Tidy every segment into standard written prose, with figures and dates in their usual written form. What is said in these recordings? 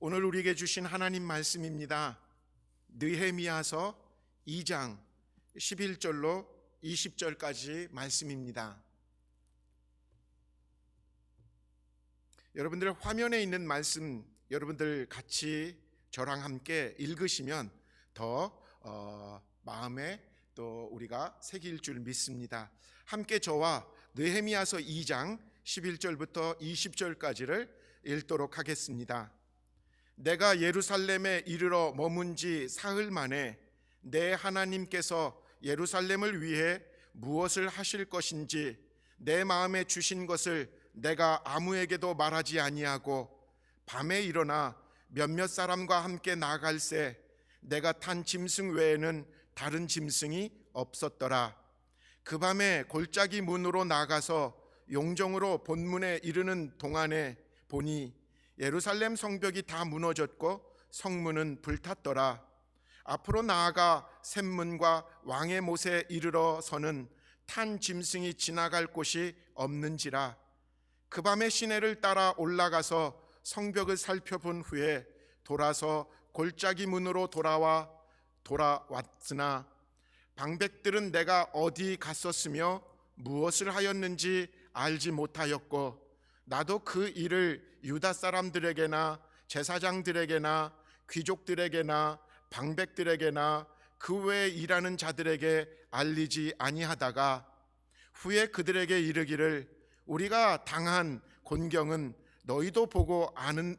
오늘 우리에게 주신 하나님 말씀입니다. 느헤미야서 2장 11절로 20절까지 말씀입니다. 여러분들 화면에 있는 말씀 여러분들 같이 저랑 함께 읽으시면 더 마음에 또 우리가 새길 줄 믿습니다. 함께 저와 느헤미야서 2장 11절부터 20절까지를 읽도록 하겠습니다. 내가 예루살렘에 이르러 머문 지 사흘 만에 내 하나님께서 예루살렘을 위해 무엇을 하실 것인지 내 마음에 주신 것을 내가 아무에게도 말하지 아니하고 밤에 일어나 몇몇 사람과 함께 나아갈새 내가 탄 짐승 외에는 다른 짐승이 없었더라. 그 밤에 골짜기 문으로 나가서 용정으로 본문에 이르는 동안에 보니 예루살렘 성벽이 다 무너졌고 성문은 불탔더라. 앞으로 나아가 샘문과 왕의 못에 이르러서는 탄 짐승이 지나갈 곳이 없는지라. 그 밤에 시내를 따라 올라가서 성벽을 살펴본 후에 돌아서 골짜기 문으로 돌아왔으나 방백들은 내가 어디 갔었으며 무엇을 하였는지 알지 못하였고 나도 그 일을 유다 사람들에게나 제사장들에게나 귀족들에게나 방백들에게나 그 외에 일하는 자들에게 알리지 아니하다가 후에 그들에게 이르기를 우리가 당한 곤경은 너희도 보고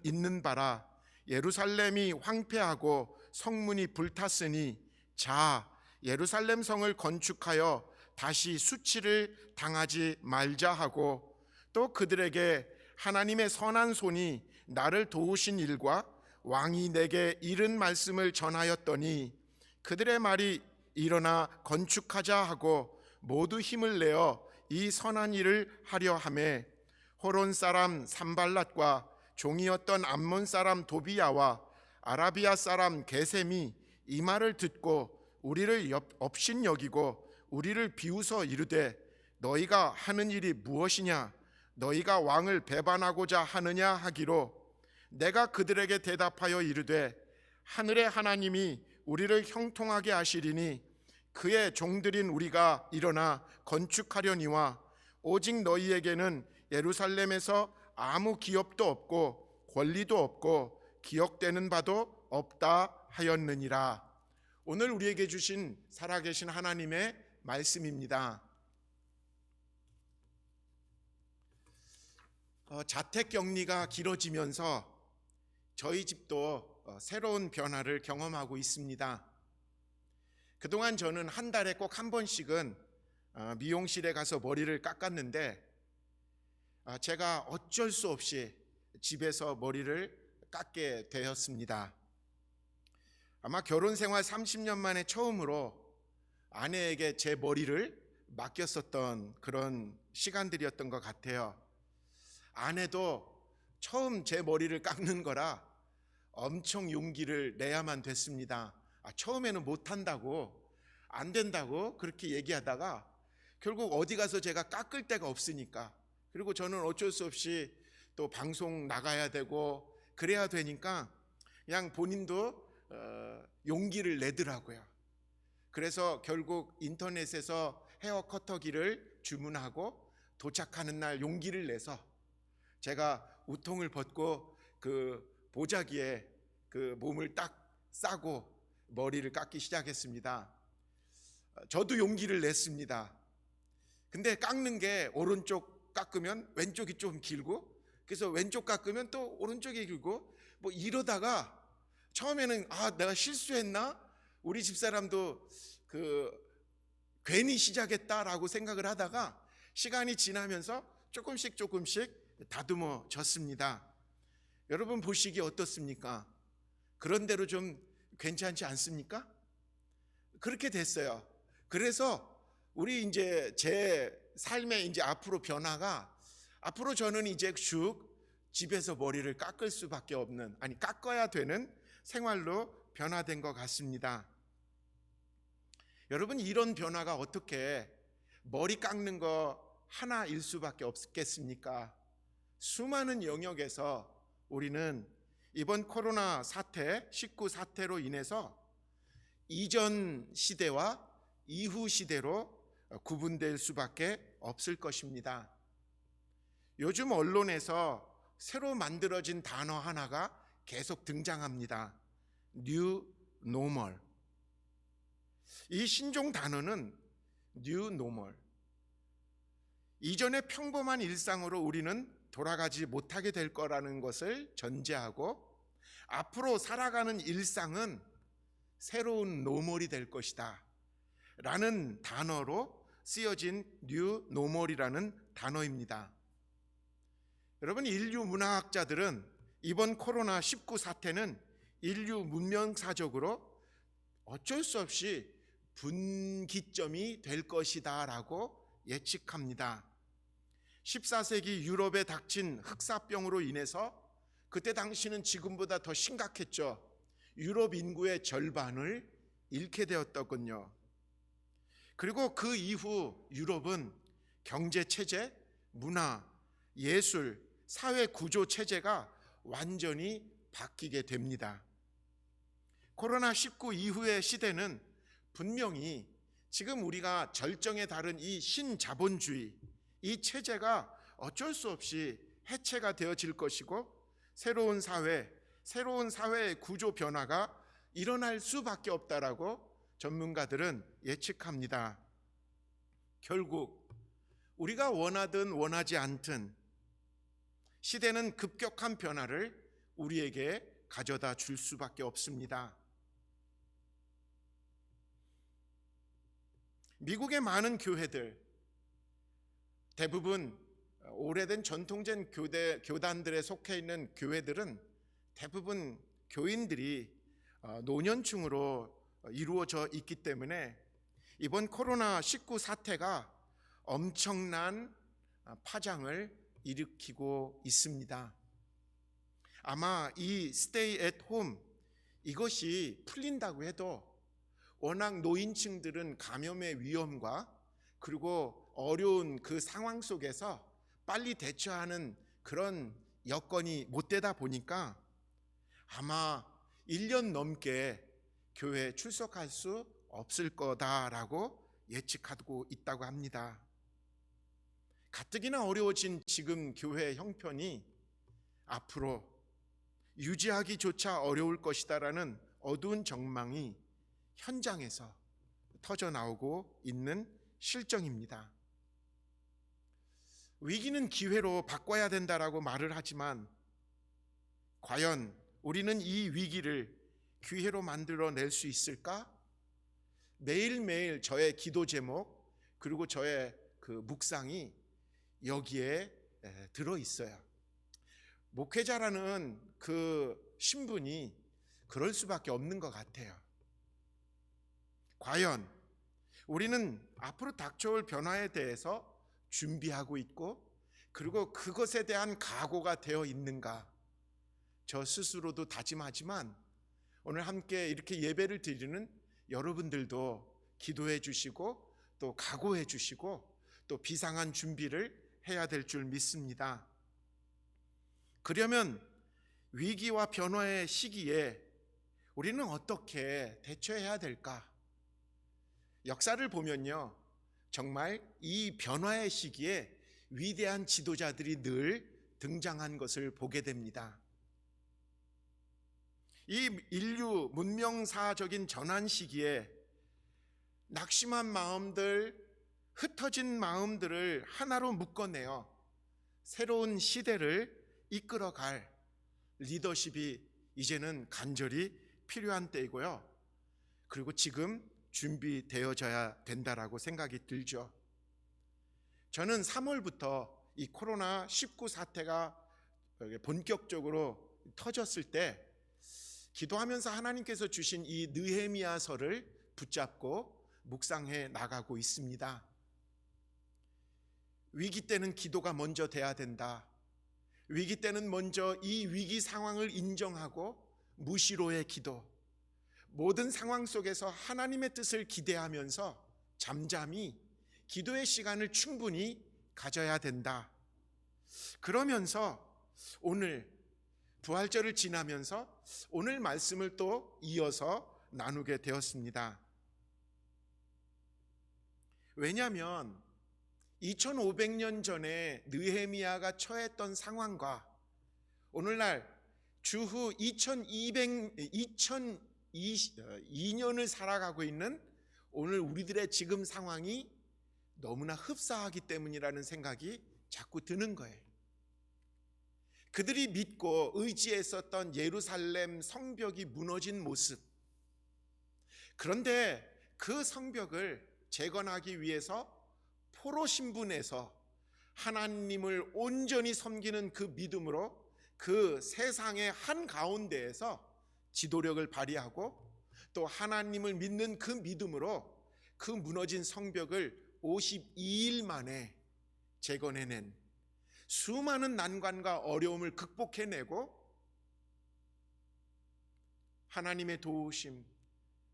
있는 바라. 예루살렘이 황폐하고 성문이 불탔으니 자 예루살렘 성을 건축하여 다시 수치를 당하지 말자 하고 또 그들에게 하나님의 선한 손이 나를 도우신 일과 왕이 내게 이른 말씀을 전하였더니 그들의 말이 일어나 건축하자 하고 모두 힘을 내어 이 선한 일을 하려 하매 호론 사람 산발랏과 종이었던 암몬 사람 도비야와 아라비아 사람 게셈이 이 말을 듣고 우리를 업신여기고 우리를 비웃어 이르되 너희가 하는 일이 무엇이냐 너희가 왕을 배반하고자 하느냐 하기로 내가 그들에게 대답하여 이르되 하늘의 하나님이 우리를 형통하게 하시리니 그의 종들인 우리가 일어나 건축하려니와 오직 너희에게는 예루살렘에서 아무 기업도 없고 권리도 없고 기억되는 바도 없다 하였느니라. 오늘 우리에게 주신 살아계신 하나님의 말씀입니다. 자택격리가 길어지면서 저희 집도 새로운 변화를 경험하고 있습니다. 그동안 저는 한 달에 꼭 한 번씩은 미용실에 가서 머리를 깎았는데 제가 어쩔 수 없이 집에서 머리를 깎게 되었습니다. 아마 결혼 생활 30년 만에 처음으로 아내에게 제 머리를 맡겼었던 그런 시간들이었던 것 같아요. 아내도 처음 제 머리를 깎는 거라 엄청 용기를 내야만 됐습니다. 처음에는 못한다고 안 된다고 그렇게 얘기하다가 결국 어디 가서 제가 깎을 데가 없으니까 그리고 저는 어쩔 수 없이 또 방송 나가야 되고 그래야 되니까 그냥 본인도 용기를 내더라고요. 그래서 결국 인터넷에서 헤어 커터기를 주문하고 도착하는 날 용기를 내서 제가 우통을 벗고 그 보자기에 그 몸을 딱 싸고 머리를 깎기 시작했습니다. 저도 용기를 냈습니다. 근데 깎는 게 오른쪽 깎으면 왼쪽이 좀 길고 그래서 왼쪽 깎으면 또 오른쪽이 길고 뭐 이러다가 처음에는 내가 실수했나? 우리 집사람도 괜히 시작했다라고 생각을 하다가 시간이 지나면서 조금씩 다듬어졌습니다. 여러분 보시기 어떻습니까? 그런 대로 좀 괜찮지 않습니까? 그렇게 됐어요. 그래서 우리 이제 제 삶의 이제 앞으로 변화가 앞으로 저는 이제 쭉 집에서 머리를 깎을 수밖에 없는 깎아야 되는 생활로 변화된 것 같습니다. 여러분 이런 변화가 어떻게 머리 깎는 거 하나일 수밖에 없겠습니까? 수많은 영역에서 우리는 이번 코로나 사태, 19 사태로 인해서 이전 시대와 이후 시대로 구분될 수밖에 없을 것입니다. 요즘 언론에서 새로 만들어진 단어 하나가 계속 등장합니다. New Normal. 이 신종 단어는 New Normal. 이전의 평범한 일상으로 우리는 돌아가지 못하게 될 거라는 것을 전제하고 앞으로 살아가는 일상은 새로운 노멀이 될 것이다 라는 단어로 쓰여진 뉴 노멀이라는 단어입니다. 여러분, 인류 문화학자들은 이번 코로나19 사태는 인류 문명사적으로 어쩔 수 없이 분기점이 될 것이다 라고 예측합니다. 14세기 유럽에 닥친 흑사병으로 인해서 그때 당시는 지금보다 더 심각했죠. 유럽 인구의 절반을 잃게 되었더군요. 그리고 그 이후 유럽은 경제 체제, 문화, 예술, 사회 구조 체제가 완전히 바뀌게 됩니다. 코로나19 이후의 시대는 분명히 지금 우리가 절정에 다른 이 신자본주의, 이 체제가 어쩔 수 없이 해체가 되어질 것이고 새로운 사회의 구조 변화가 일어날 수밖에 없다라고 전문가들은 예측합니다. 결국 우리가 원하든 원하지 않든 시대는 급격한 변화를 우리에게 가져다 줄 수밖에 없습니다. 미국의 많은 교회들, 대부분 오래된 전통된 교단들에 속해 있는 교회들은 대부분 교인들이 노년층으로 이루어져 있기 때문에 이번 코로나19 사태가 엄청난 파장을 일으키고 있습니다. 아마 이 stay at home 이것이 풀린다고 해도 워낙 노인층들은 감염의 위험과 그리고 어려운 그 상황 속에서 빨리 대처하는 그런 여건이 못 되다 보니까 아마 1년 넘게 교회에 출석할 수 없을 거다라고 예측하고 있다고 합니다. 가뜩이나 어려워진 지금 교회의 형편이 앞으로 유지하기조차 어려울 것이다라는 어두운 전망이 현장에서 터져나오고 있는 실정입니다. 위기는 기회로 바꿔야 된다라고 말을 하지만 과연 우리는 이 위기를 기회로 만들어낼 수 있을까? 매일매일 저의 기도 제목 그리고 저의 그 묵상이 여기에 들어 있어요. 목회자라는 그 신분이 그럴 수밖에 없는 것 같아요. 과연 우리는 앞으로 닥쳐올 변화에 대해서 준비하고 있고 그리고 그것에 대한 각오가 되어 있는가? 저 스스로도 다짐하지만 오늘 함께 이렇게 예배를 드리는 여러분들도 기도해 주시고 또 각오해 주시고 또 비상한 준비를 해야 될 줄 믿습니다. 그러면 위기와 변화의 시기에 우리는 어떻게 대처해야 될까? 역사를 보면요, 정말 이 변화의 시기에 위대한 지도자들이 늘 등장한 것을 보게 됩니다. 이 인류 문명사적인 전환 시기에 낙심한 마음들, 흩어진 마음들을 하나로 묶어내어 새로운 시대를 이끌어갈 리더십이 이제는 간절히 필요한 때이고요. 그리고 지금 준비되어져야 된다라고 생각이 들죠. 저는 3월부터 이 코로나19 사태가 본격적으로 터졌을 때 기도하면서 하나님께서 주신 이 느헤미야서를 붙잡고 묵상해 나가고 있습니다. 위기 때는 기도가 먼저 돼야 된다. 위기 때는 먼저 이 위기 상황을 인정하고 무시로의 기도, 모든 상황 속에서 하나님의 뜻을 기대하면서 잠잠히 기도의 시간을 충분히 가져야 된다. 그러면서 오늘 부활절을 지나면서 오늘 말씀을 또 이어서 나누게 되었습니다. 왜냐하면 2500년 전에 느헤미야가 처했던 상황과 오늘날 주후 2022년을 살아가고 있는 오늘 우리들의 지금 상황이 너무나 흡사하기 때문이라는 생각이 자꾸 드는 거예요. 그들이 믿고 의지했었던 예루살렘 성벽이 무너진 모습, 그런데 그 성벽을 재건하기 위해서 포로 신분에서 하나님을 온전히 섬기는 그 믿음으로 그 세상의 한가운데에서 지도력을 발휘하고 또 하나님을 믿는 그 믿음으로 그 무너진 성벽을 52일 만에 재건해낸, 수많은 난관과 어려움을 극복해내고 하나님의 도우심,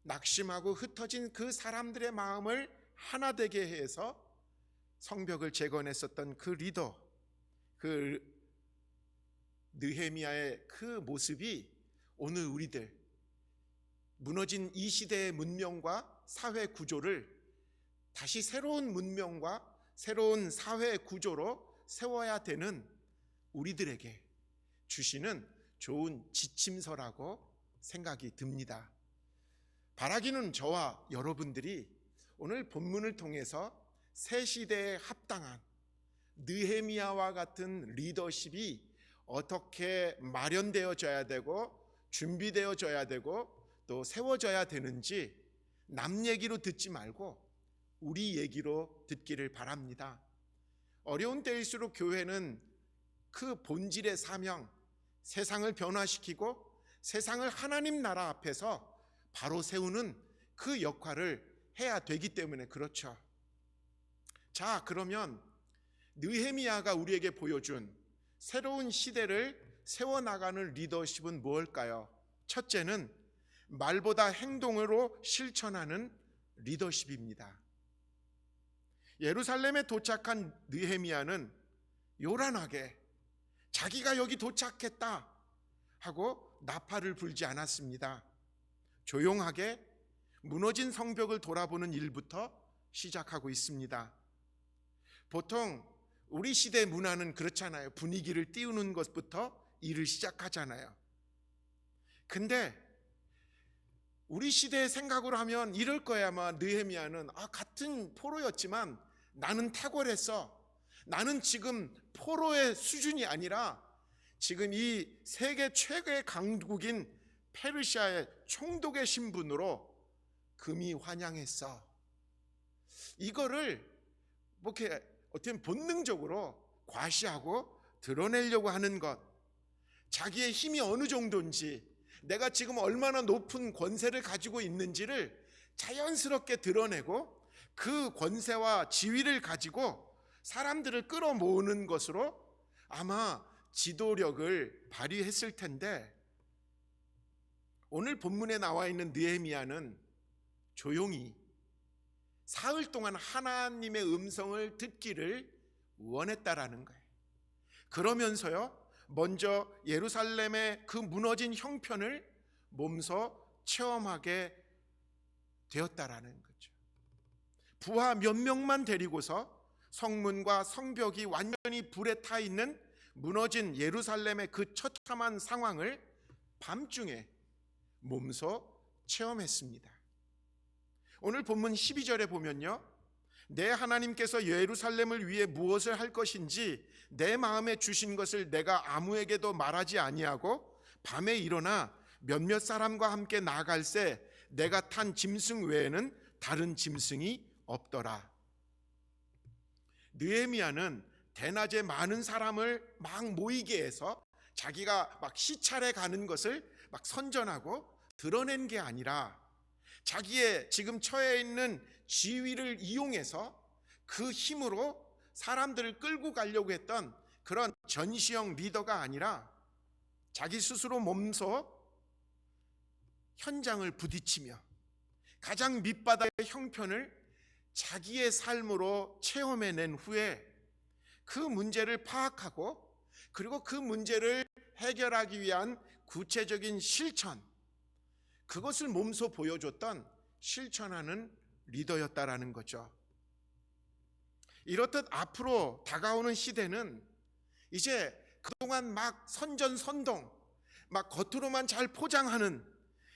낙심하고 흩어진 그 사람들의 마음을 하나 되게 해서 성벽을 재건했었던 그 리더, 그 느헤미야의 그 모습이 오늘 우리들 무너진 이 시대의 문명과 사회 구조를 다시 새로운 문명과 새로운 사회 구조로 세워야 되는 우리들에게 주시는 좋은 지침서라고 생각이 듭니다. 바라기는 저와 여러분들이 오늘 본문을 통해서 새 시대에 합당한 느헤미야와 같은 리더십이 어떻게 마련되어져야 되고 준비되어져야 되고 또 세워져야 되는지 남 얘기로 듣지 말고 우리 얘기로 듣기를 바랍니다. 어려운 때일수록 교회는 그 본질의 사명, 세상을 변화시키고 세상을 하나님 나라 앞에서 바로 세우는 그 역할을 해야 되기 때문에 그렇죠. 자, 그러면 느헤미야가 우리에게 보여준 새로운 시대를 세워나가는 리더십은 무엇일까요? 첫째는 말보다 행동으로 실천하는 리더십입니다. 예루살렘에 도착한 느헤미야는 요란하게 자기가 여기 도착했다 하고 나팔을 불지 않았습니다. 조용하게 무너진 성벽을 돌아보는 일부터 시작하고 있습니다. 보통 우리 시대 문화는 그렇잖아요. 분위기를 띄우는 것부터 일을 시작하잖아요. 근데 우리 시대의 생각으로 하면 이럴 거야. 아마 느헤미야는 같은 포로였지만 나는 탁월했어. 나는 지금 포로의 수준이 아니라 지금 이 세계 최고의 강국인 페르시아의 총독의 신분으로 금이 환영했어. 이거를 뭐 이렇게 어떻게 보면 본능적으로 과시하고 드러내려고 하는 것, 자기의 힘이 어느 정도인지, 내가 지금 얼마나 높은 권세를 가지고 있는지를 자연스럽게 드러내고 그 권세와 지위를 가지고 사람들을 끌어모으는 것으로 아마 지도력을 발휘했을 텐데, 오늘 본문에 나와 있는 느헤미야는 조용히 사흘 동안 하나님의 음성을 듣기를 원했다라는 거예요. 그러면서요, 먼저 예루살렘의 그 무너진 형편을 몸소 체험하게 되었다라는 거죠. 부하 몇 명만 데리고서 성문과 성벽이 완전히 불에 타 있는 무너진 예루살렘의 그 처참한 상황을 밤중에 몸소 체험했습니다. 오늘 본문 12절에 보면요, 내 하나님께서 예루살렘을 위해 무엇을 할 것인지 내 마음에 주신 것을 내가 아무에게도 말하지 아니하고 밤에 일어나 몇몇 사람과 함께 나아갈새 내가 탄 짐승 외에는 다른 짐승이 없더라. 느헤미야는 대낮에 많은 사람을 막 모이게 해서 자기가 막 시찰해 가는 것을 막 선전하고 드러낸 게 아니라 자기의 지금 처해 있는 지위를 이용해서 그 힘으로 사람들을 끌고 가려고 했던 그런 전시형 리더가 아니라 자기 스스로 몸소 현장을 부딪히며 가장 밑바닥의 형편을 자기의 삶으로 체험해낸 후에 그 문제를 파악하고 그리고 그 문제를 해결하기 위한 구체적인 실천, 그것을 몸소 보여줬던 실천하는 리더였다라는 거죠. 이렇듯 앞으로 다가오는 시대는 이제 그동안 막 선전선동, 막 겉으로만 잘 포장하는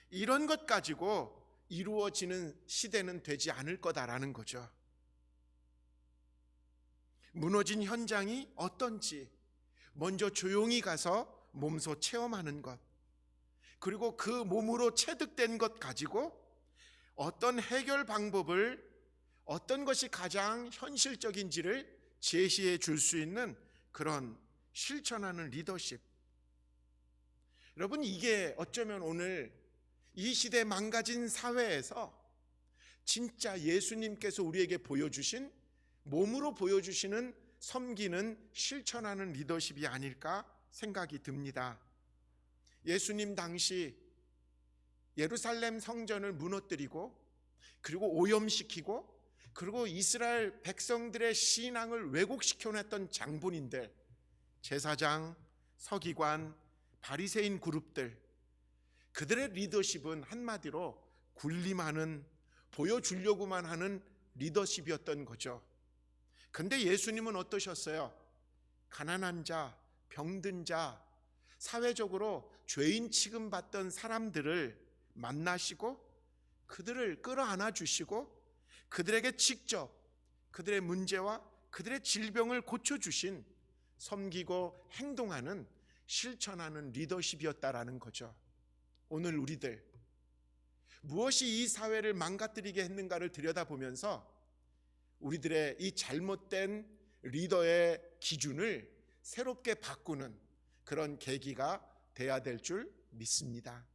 이런 것 가지고 이루어지는 시대는 되지 않을 거다라는 거죠. 무너진 현장이 어떤지 먼저 조용히 가서 몸소 체험하는 것, 그리고 그 몸으로 체득된 것 가지고 어떤 해결 방법을, 어떤 것이 가장 현실적인지를 제시해 줄 수 있는 그런 실천하는 리더십. 여러분, 이게 어쩌면 오늘 이 시대 망가진 사회에서 진짜 예수님께서 우리에게 보여주신, 몸으로 보여주시는 섬기는, 실천하는 리더십이 아닐까 생각이 듭니다. 예수님 당시 예루살렘 성전을 무너뜨리고, 그리고 오염시키고, 그리고 이스라엘 백성들의 신앙을 왜곡시켜냈던 장본인들, 제사장, 서기관, 바리새인 그룹들, 그들의 리더십은 한마디로 군림하는, 보여주려고만 하는 리더십이었던 거죠. 근데 예수님은 어떠셨어요? 가난한 자, 병든 자, 사회적으로 죄인 취급받던 사람들을 만나시고 그들을 끌어안아 주시고 그들에게 직접 그들의 문제와 그들의 질병을 고쳐주신, 섬기고 행동하는, 실천하는 리더십이었다라는 거죠. 오늘 우리들 무엇이 이 사회를 망가뜨리게 했는가를 들여다보면서 우리들의 이 잘못된 리더의 기준을 새롭게 바꾸는 그런 계기가 돼야 될 줄 믿습니다.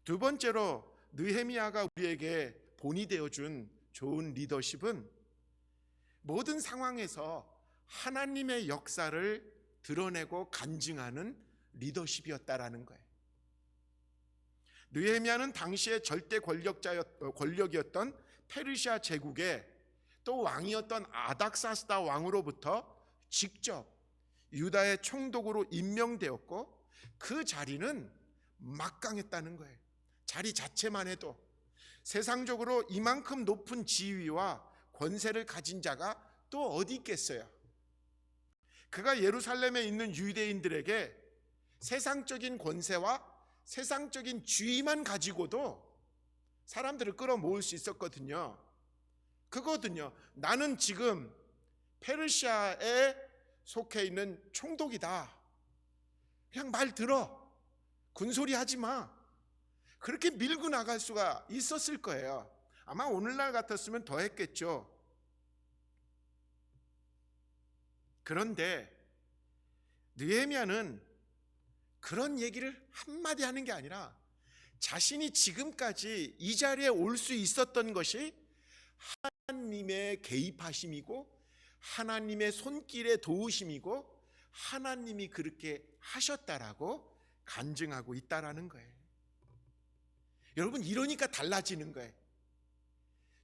두 번째로 느헤미야가 우리에게 본이 되어준 좋은 리더십은 모든 상황에서 하나님의 역사를 드러내고 간증하는 리더십이었다라는 거예요. 느헤미야는 당시의 절대 권력이었던 페르시아 제국의 또 왕이었던 아닥사스다 왕으로부터 직접 유다의 총독으로 임명되었고, 그 자리는 막강했다는 거예요. 자리 자체만 해도 세상적으로 이만큼 높은 지위와 권세를 가진 자가 또 어디 있겠어요. 그가 예루살렘에 있는 유대인들에게 세상적인 권세와 세상적인 지위만 가지고도 사람들을 끌어모을 수 있었거든요. 그거든요. 나는 지금 페르시아에 속해 있는 총독이다. 그냥 말 들어. 군소리 하지 마. 그렇게 밀고 나갈 수가 있었을 거예요. 아마 오늘날 같았으면 더 했겠죠. 그런데 느헤미야는 그런 얘기를 한마디 하는 게 아니라 자신이 지금까지 이 자리에 올 수 있었던 것이 하나님의 개입하심이고 하나님의 손길의 도우심이고 하나님이 그렇게 하셨다라고 간증하고 있다라는 거예요. 여러분, 이러니까 달라지는 거예요.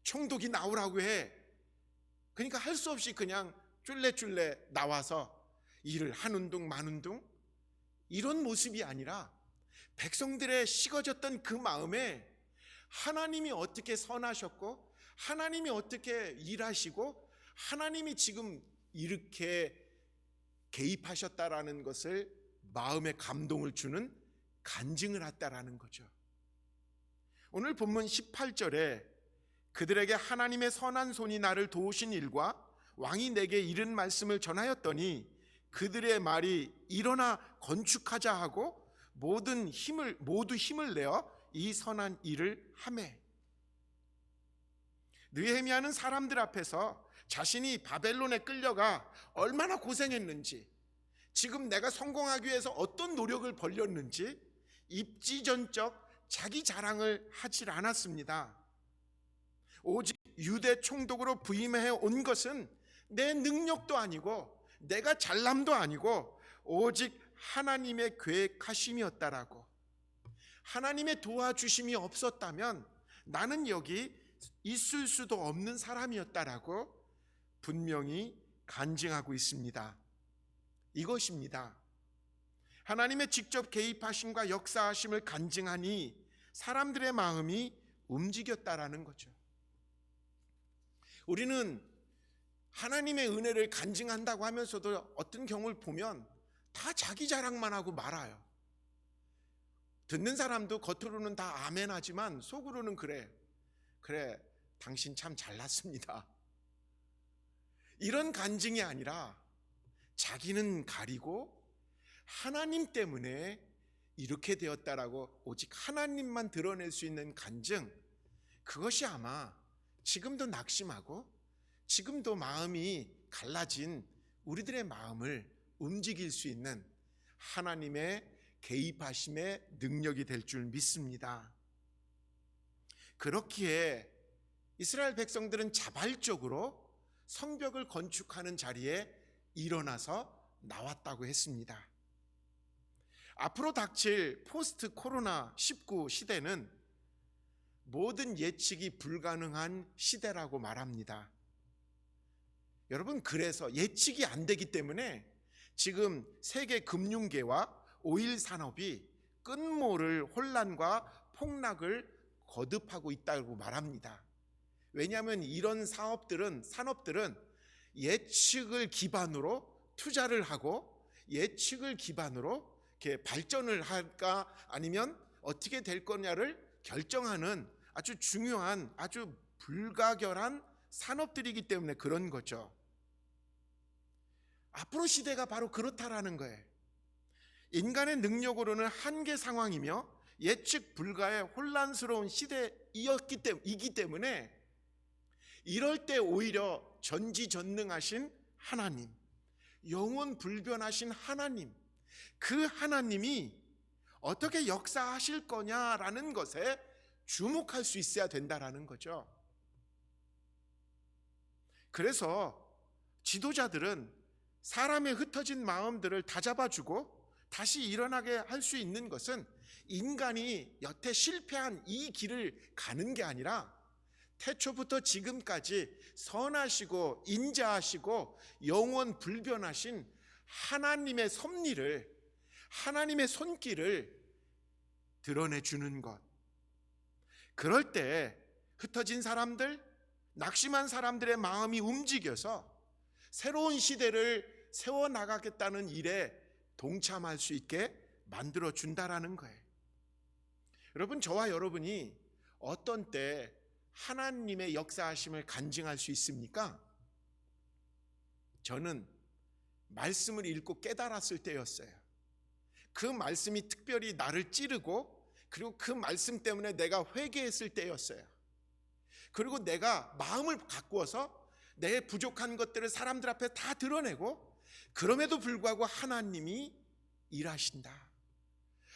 총독이 나오라고 해. 그러니까 할 수 없이 그냥 쫄래쫄래 나와서 일을 하는 둥 마는 둥, 이런 모습이 아니라 백성들의 식어졌던 그 마음에 하나님이 어떻게 선하셨고 하나님이 어떻게 일하시고 하나님이 지금 이렇게 개입하셨다라는 것을 마음에 감동을 주는 간증을 했다라는 거죠. 오늘 본문 18절에 그들에게 하나님의 선한 손이 나를 도우신 일과 왕이 내게 이른 말씀을 전하였더니 그들의 말이 일어나 건축하자 하고 모두 힘을 내어 이 선한 일을 하매. 느헤미야는 사람들 앞에서 자신이 바벨론에 끌려가 얼마나 고생했는지, 지금 내가 성공하기 위해서 어떤 노력을 벌였는지 입지전적 자기 자랑을 하질 않았습니다. 오직 유대 총독으로 부임해 온 것은 내 능력도 아니고 내가 잘남도 아니고 오직 하나님의 계획하심이었다라고. 하나님의 도와주심이 없었다면 나는 여기 있을 수도 없는 사람이었다라고 분명히 간증하고 있습니다. 이것입니다. 하나님의 직접 개입하심과 역사하심을 간증하니 사람들의 마음이 움직였다라는 거죠. 우리는 하나님의 은혜를 간증한다고 하면서도 어떤 경우를 보면 다 자기 자랑만 하고 말아요. 듣는 사람도 겉으로는 다 아멘 하지만 속으로는 그래 당신 참 잘났습니다. 이런 간증이 아니라 자기는 가리고 하나님 때문에 이렇게 되었다라고 오직 하나님만 드러낼 수 있는 간증, 그것이 아마 지금도 낙심하고 지금도 마음이 갈라진 우리들의 마음을 움직일 수 있는 하나님의 개입하심의 능력이 될 줄 믿습니다. 그렇기에 이스라엘 백성들은 자발적으로 성벽을 건축하는 자리에 일어나서 나왔다고 했습니다. 앞으로 닥칠 포스트 코로나 19 시대는 모든 예측이 불가능한 시대라고 말합니다. 여러분, 그래서 예측이 안 되기 때문에 지금 세계 금융계와 오일 산업이 끝모를 혼란과 폭락을 거듭하고 있다고 말합니다. 왜냐하면 이런 산업들은 예측을 기반으로 투자를 하고 예측을 기반으로 이렇게 발전을 할까 아니면 어떻게 될 거냐를 결정하는 아주 중요한, 아주 불가결한 산업들이기 때문에 그런 거죠. 앞으로 시대가 바로 그렇다라는 거예요. 인간의 능력으로는 한계 상황이며 예측 불가의 혼란스러운 시대이기 때문에 이럴 때 오히려 전지전능하신 하나님, 영원 불변하신 하나님, 그 하나님이 어떻게 역사하실 거냐라는 것에 주목할 수 있어야 된다라는 거죠. 그래서 지도자들은 사람의 흩어진 마음들을 다잡아주고 다시 일어나게 할 수 있는 것은 인간이 여태 실패한 이 길을 가는 게 아니라 태초부터 지금까지 선하시고 인자하시고 영원 불변하신 하나님의 섭리를, 하나님의 손길을 드러내주는 것. 그럴 때 흩어진 사람들, 낙심한 사람들의 마음이 움직여서 새로운 시대를 세워나가겠다는 일에 동참할 수 있게 만들어준다라는 거예요. 여러분, 저와 여러분이 어떤 때 하나님의 역사하심을 간증할 수 있습니까? 저는 말씀을 읽고 깨달았을 때였어요. 그 말씀이 특별히 나를 찌르고 그리고 그 말씀 때문에 내가 회개했을 때였어요. 그리고 내가 마음을 바꾸어서 내 부족한 것들을 사람들 앞에 다 드러내고 그럼에도 불구하고 하나님이 일하신다,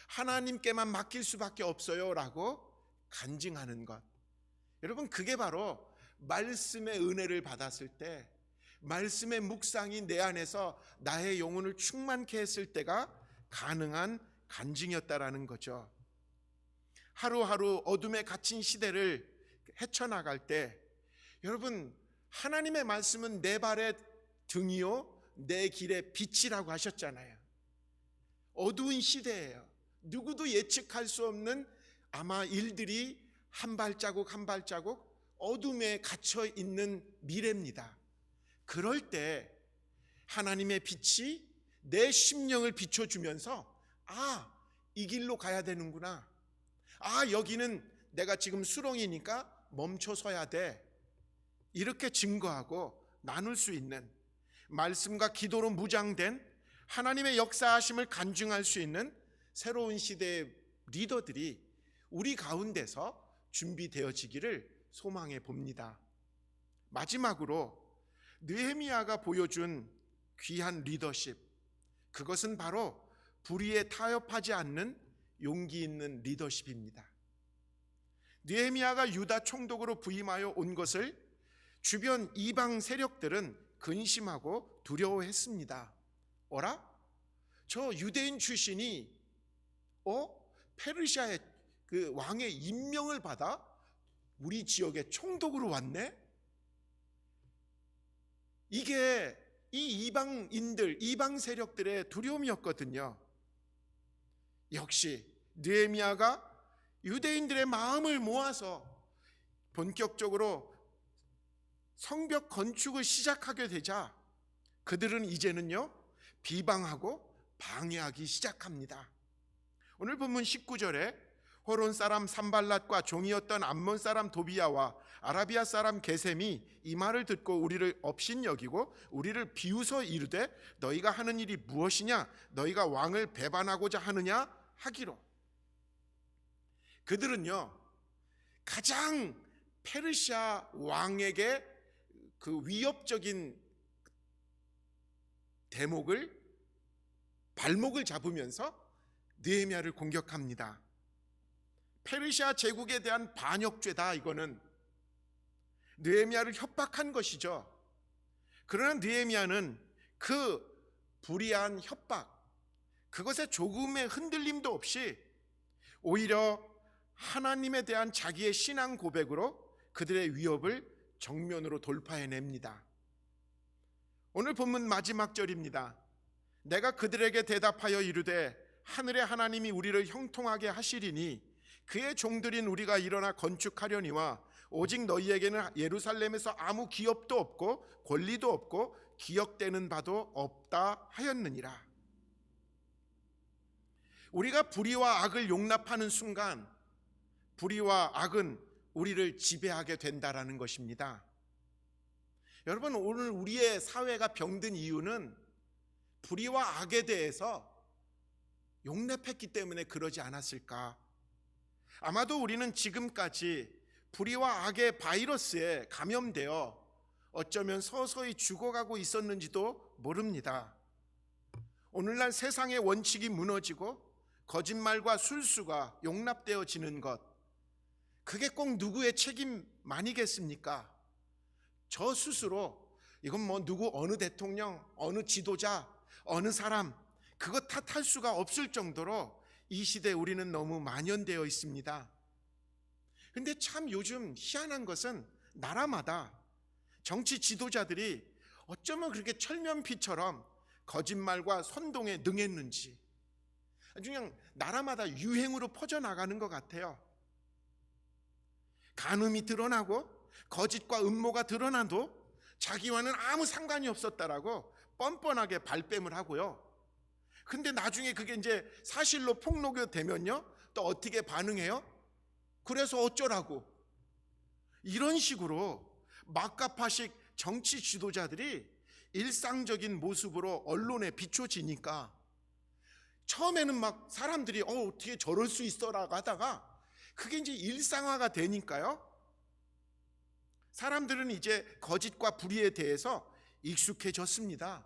하나님께만 맡길 수밖에 없어요 라고 간증하는 것. 여러분, 그게 바로 말씀의 은혜를 받았을 때, 말씀의 묵상이 내 안에서 나의 영혼을 충만케 했을 때가 가능한 간증이었다라는 거죠. 하루하루 어둠에 갇힌 시대를 헤쳐나갈 때 여러분, 하나님의 말씀은 내 발의 등이요 내 길의 빛이라고 하셨잖아요. 어두운 시대예요. 누구도 예측할 수 없는 아마 일들이 한 발자국 한 발자국 어둠에 갇혀 있는 미래입니다. 그럴 때 하나님의 빛이 내 심령을 비춰주면서 이 길로 가야 되는구나, 여기는 내가 지금 수렁이니까 멈춰 서야 돼, 이렇게 증거하고 나눌 수 있는, 말씀과 기도로 무장된 하나님의 역사하심을 간증할 수 있는 새로운 시대의 리더들이 우리 가운데서 준비되어지기를 소망해 봅니다. 마지막으로 느헤미야가 보여준 귀한 리더십, 그것은 바로 불의에 타협하지 않는 용기 있는 리더십입니다. 느헤미야가 유다 총독으로 부임하여 온 것을 주변 이방 세력들은 근심하고 두려워했습니다. 저 유대인 출신이 페르시아의 그 왕의 임명을 받아 우리 지역의 총독으로 왔네? 이게 이 이방인들, 이방 세력들의 두려움이었거든요. 역시 느헤미야가 유대인들의 마음을 모아서 본격적으로 성벽 건축을 시작하게 되자 그들은 이제는요 비방하고 방해하기 시작합니다. 오늘 본문 19절에 호론 사람 산발랏과 종이었던 암몬 사람 도비야와 아라비아 사람 게셈이 이 말을 듣고 우리를 업신여기고 우리를 비웃어 이르되 너희가 하는 일이 무엇이냐, 너희가 왕을 배반하고자 하느냐 하기로. 그들은요 가장 페르시아 왕에게 그 위협적인 대목을 발목을 잡으면서 느헤미야를 공격합니다. 페르시아 제국에 대한 반역죄다. 이거는 느헤미야를 협박한 것이죠. 그러나 느헤미야는 그 불의한 협박, 그것에 조금의 흔들림도 없이 오히려 하나님에 대한 자기의 신앙 고백으로 그들의 위협을 정면으로 돌파해냅니다. 오늘 본문 마지막 절입니다. 내가 그들에게 대답하여 이르되 하늘의 하나님이 우리를 형통하게 하시리니 그의 종들인 우리가 일어나 건축하려니와 오직 너희에게는 예루살렘에서 아무 기업도 없고 권리도 없고 기억되는 바도 없다 하였느니라. 우리가 불의와 악을 용납하는 순간 불의와 악은 우리를 지배하게 된다라는 것입니다. 여러분, 오늘 우리의 사회가 병든 이유는 불의와 악에 대해서 용납했기 때문에 그러지 않았을까? 아마도 우리는 지금까지 불의와 악의 바이러스에 감염되어 어쩌면 서서히 죽어가고 있었는지도 모릅니다. 오늘날 세상의 원칙이 무너지고 거짓말과 술수가 용납되어지는 것, 그게 꼭 누구의 책임 아니겠습니까? 저 스스로 이건 뭐 누구 어느 대통령, 어느 지도자, 어느 사람 그거 탓할 수가 없을 정도로 이 시대에 우리는 너무 만연되어 있습니다. 근데 참 요즘 희한한 것은 나라마다 정치 지도자들이 어쩌면 그렇게 철면피처럼 거짓말과 선동에 능했는지 아주 그냥 나라마다 유행으로 퍼져나가는 것 같아요. 간음이 드러나고 거짓과 음모가 드러나도 자기와는 아무 상관이 없었다라고 뻔뻔하게 발뺌을 하고요. 근데 나중에 그게 이제 사실로 폭로가 되면요, 또 어떻게 반응해요? 그래서 어쩌라고. 이런 식으로 막가파식 정치 지도자들이 일상적인 모습으로 언론에 비춰지니까 처음에는 막 사람들이 어떻게 저럴 수 있어라고 하다가 그게 이제 일상화가 되니까요, 사람들은 이제 거짓과 불의에 대해서 익숙해졌습니다.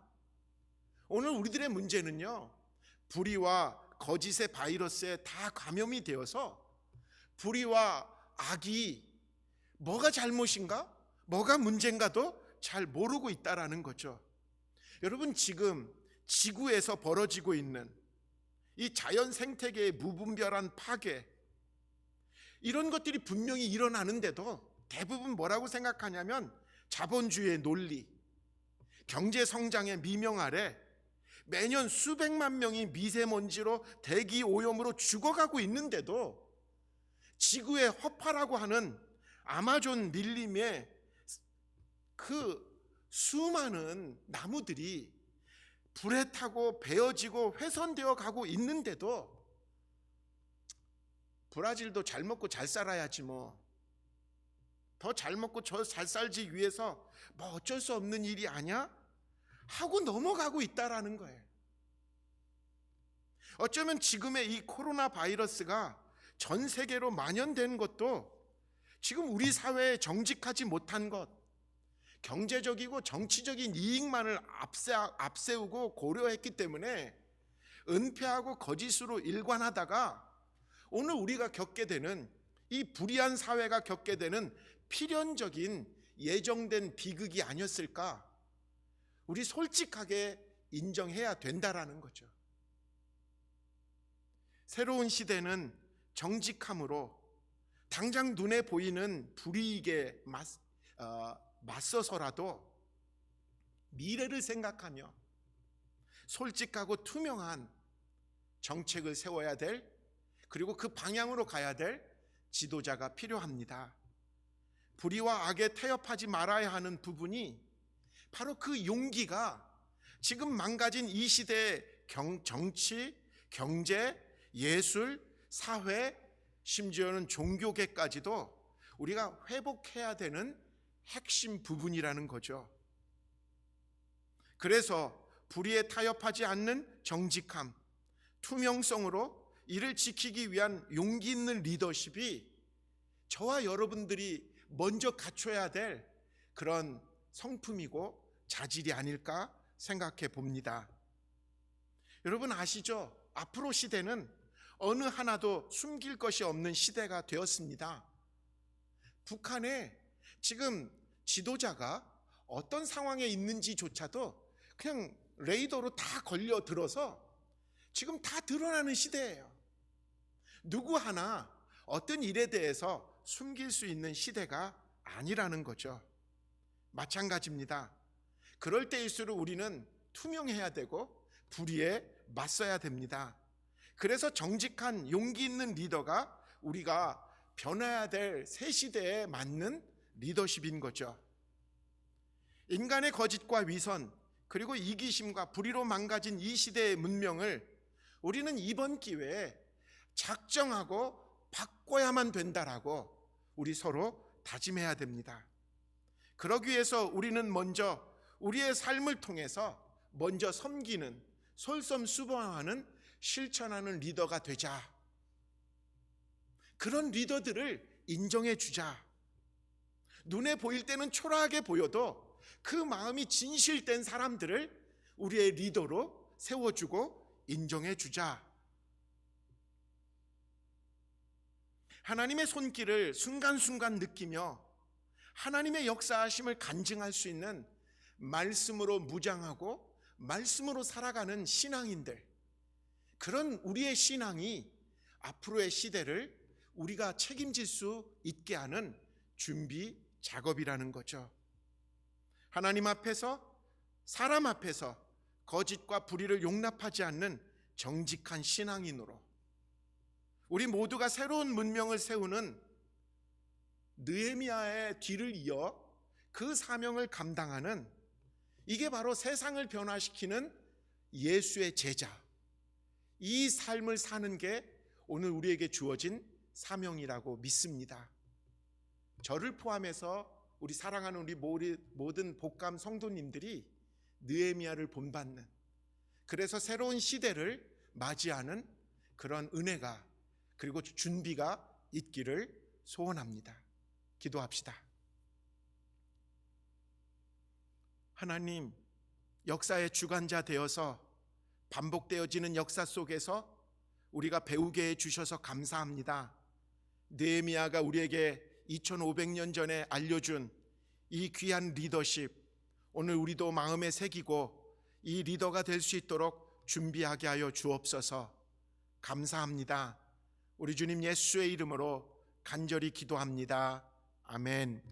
오늘 우리들의 문제는요, 불의와 거짓의 바이러스에 다 감염이 되어서 불의와 악이 뭐가 잘못인가, 뭐가 문제인가도 잘 모르고 있다라는 거죠. 여러분, 지금 지구에서 벌어지고 있는 이 자연 생태계의 무분별한 파괴, 이런 것들이 분명히 일어나는데도 대부분 뭐라고 생각하냐면 자본주의의 논리, 경제 성장의 미명 아래 매년 수백만 명이 미세먼지로 대기 오염으로 죽어가고 있는데도 지구의 허파라고 하는 아마존 밀림의 그 수많은 나무들이 불에 타고 베어지고 훼손되어 가고 있는데도 브라질도 잘 먹고 잘 살아야지 뭐, 더 잘 먹고 잘 살지 위해서 뭐 어쩔 수 없는 일이 아니야? 하고 넘어가고 있다라는 거예요. 어쩌면 지금의 이 코로나 바이러스가 전 세계로 만연된 것도 지금 우리 사회에 정직하지 못한 것, 경제적이고 정치적인 이익만을 앞세우고 고려했기 때문에 은폐하고 거짓으로 일관하다가 오늘 우리가 겪게 되는 이 불의한 사회가 겪게 되는 필연적인 예정된 비극이 아니었을까? 우리 솔직하게 인정해야 된다라는 거죠. 새로운 시대는 정직함으로 당장 눈에 보이는 불이익에 맞서서라도 미래를 생각하며 솔직하고 투명한 정책을 세워야 될, 그리고 그 방향으로 가야 될 지도자가 필요합니다. 불의와 악에 타협하지 말아야 하는 부분이 바로 그 용기가 지금 망가진 이 시대의 정치, 경제, 예술, 사회, 심지어는 종교계까지도 우리가 회복해야 되는 핵심 부분이라는 거죠. 그래서 불의에 타협하지 않는 정직함, 투명성으로 이를 지키기 위한 용기 있는 리더십이 저와 여러분들이 먼저 갖춰야 될 그런 성품이고 자질이 아닐까 생각해 봅니다. 여러분 아시죠? 앞으로 시대는 어느 하나도 숨길 것이 없는 시대가 되었습니다. 북한에 지금 지도자가 어떤 상황에 있는지조차도 그냥 레이더로 다 걸려 들어서 지금 다 드러나는 시대예요. 누구 하나 어떤 일에 대해서 숨길 수 있는 시대가 아니라는 거죠. 마찬가지입니다. 그럴 때일수록 우리는 투명해야 되고 불의에 맞서야 됩니다. 그래서 정직한 용기 있는 리더가 우리가 변해야 될 새 시대에 맞는 리더십인 거죠. 인간의 거짓과 위선, 그리고 이기심과 불의로 망가진 이 시대의 문명을 우리는 이번 기회에 작정하고 바꿔야만 된다라고 우리 서로 다짐해야 됩니다. 그러기 위해서 우리는 먼저 우리의 삶을 통해서 먼저 섬기는, 솔선수범하는, 실천하는 리더가 되자. 그런 리더들을 인정해 주자. 눈에 보일 때는 초라하게 보여도 그 마음이 진실된 사람들을 우리의 리더로 세워주고 인정해 주자. 하나님의 손길을 순간순간 느끼며 하나님의 역사하심을 간증할 수 있는 말씀으로 무장하고 말씀으로 살아가는 신앙인들, 그런 우리의 신앙이 앞으로의 시대를 우리가 책임질 수 있게 하는 준비 작업이라는 거죠. 하나님 앞에서, 사람 앞에서 거짓과 불의를 용납하지 않는 정직한 신앙인으로 우리 모두가 새로운 문명을 세우는 느헤미야의 뒤를 이어 그 사명을 감당하는, 이게 바로 세상을 변화시키는 예수의 제자, 이 삶을 사는 게 오늘 우리에게 주어진 사명이라고 믿습니다. 저를 포함해서 우리 사랑하는 우리 모든 복감 성도님들이 느헤미야를 본받는, 그래서 새로운 시대를 맞이하는 그런 은혜가, 그리고 준비가 있기를 소원합니다. 기도합시다. 하나님, 역사의 주관자 되어서 반복되어지는 역사 속에서 우리가 배우게 해주셔서 감사합니다. 느헤미야가 우리에게 2500년 전에 알려준 이 귀한 리더십, 오늘 우리도 마음에 새기고 이 리더가 될 수 있도록 준비하게 하여 주옵소서. 감사합니다. 우리 주님 예수의 이름으로 간절히 기도합니다. 아멘.